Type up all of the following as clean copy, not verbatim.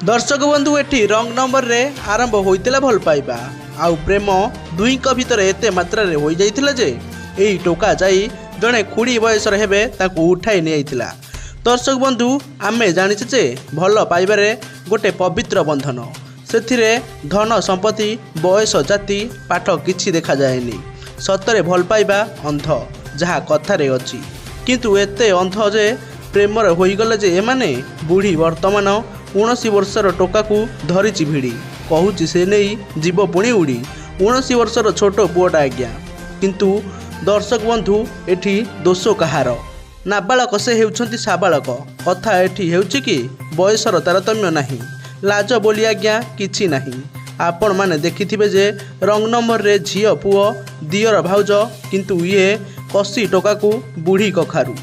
दर्शक बंधु एटी रंग नंबर रे आरंभ होइतिला भल पाइबा आउ प्रेम दुईक भितर एते मात्रा रे होई जाइतिला जे एई टोका जाई जणे खुड़ी बयसर हेबे ताकू उठाई नि आइतिला। दर्शक बंधु आमे जानिछे जे भल पाइबारे गोटे पवित्र बंधन सेथिरे धन संपत्ति बयस जाति पाठ किछि देखा जाएनी। सतरे भल पाइबा अंध जहा कथारे अछि किंतु एते अंध जे प्रेमर होईगले जे एमाने बुढ़ी वर्तमान 19 वर्षर टोका को धरिची भिड़ी कहूची से नहीं जीव पुणी उड़ी 19 वर्षर छोट पुओटा आज्ञा। किंतु दर्शक बंधु एठी दोष कहार नाबालक से हेउछंती साबालक कथा एठी हेउची कि बयसर तारतम्य नाही लाज बोली आज्ञा किछि नाही। आपण माने देखिथिबे जे रंग नंबर रे झियो पुओ दियर भाउज किंतु ये कसी टोका को बुढ़ी कखारू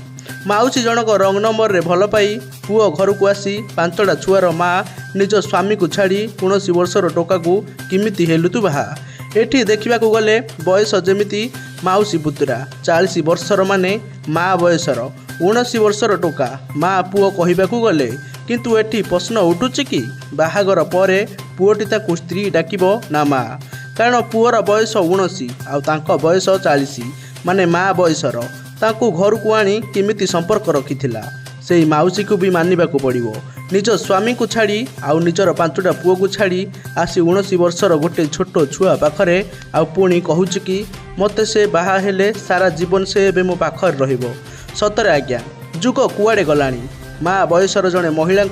माउसी जनक रंग नंबर रे भल पाई पुओ घर को आसी पांचटा छुआर माँ निज स्वामी को छाड़ी 19 वर्षर टोका को किमिति हेलुतु बाहा। एठी देखा गले बयस जेमिति माउसी पुतुरा 40 वर्षर माने माँ बयसर 19 वर्षर टोका माँ पुओ कहवाकू गले। किंतु एठी प्रश्न उठुची कि बाहागर परे पुओटी ताकू स्त्री डाकिबो ना माँ कारण पुओर बयस 19 आउ तांको बयस 40 माने माँ बयसर ताकू घर को आनी किमिति संपर्क रखिथिला सेई माउसी को भी मानिबाकू पड़िबो। निज स्वामी को छाड़ी आउ निजर 5टा पुओ को छाड़ी आसी 19 वर्षर गोटे छोट छुआ पाखरे आउ पुणी कहूची कि मते से बाहा हेले सारा जीवन से एबे मो पाखर रहिबो। सतरे आज्ञा जुग कुआडे गलानी माँ बयसर जड़े महिला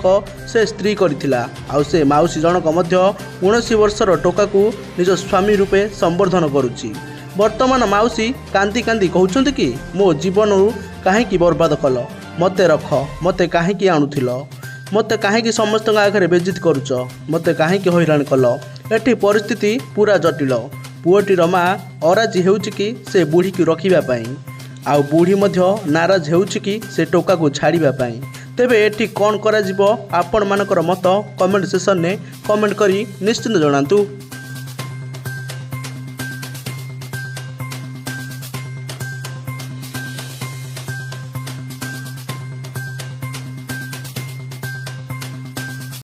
से स्त्री करथिला आउ से माउसी जनक मध्य 19 वर्षर टोका को निज स्वामी रूपे संवर्धन करुची। वर्तमान माउसी कांदी कांदी कहउछंती कि मो जीवन काहेकि बर्बाद कल मते रख मते काहेकि आणुथिल मते काहेकि समस्त आगे बेजित करुच मते काहेकि हैरान कल। एठी परिस्थिति पूरा जटिल पुओटीर माँ अराजी हेउची कि से बुढ़ी की रखिबा पई आउ बुढ़ी मध्य नाराज हेउची कि से टोका को छाड़िबा पई। तेबे एठी कोन करा जिवो आपण मानकर मत कमेंट सेक्शन ने कमेंट करी निश्चिंत जणांतु।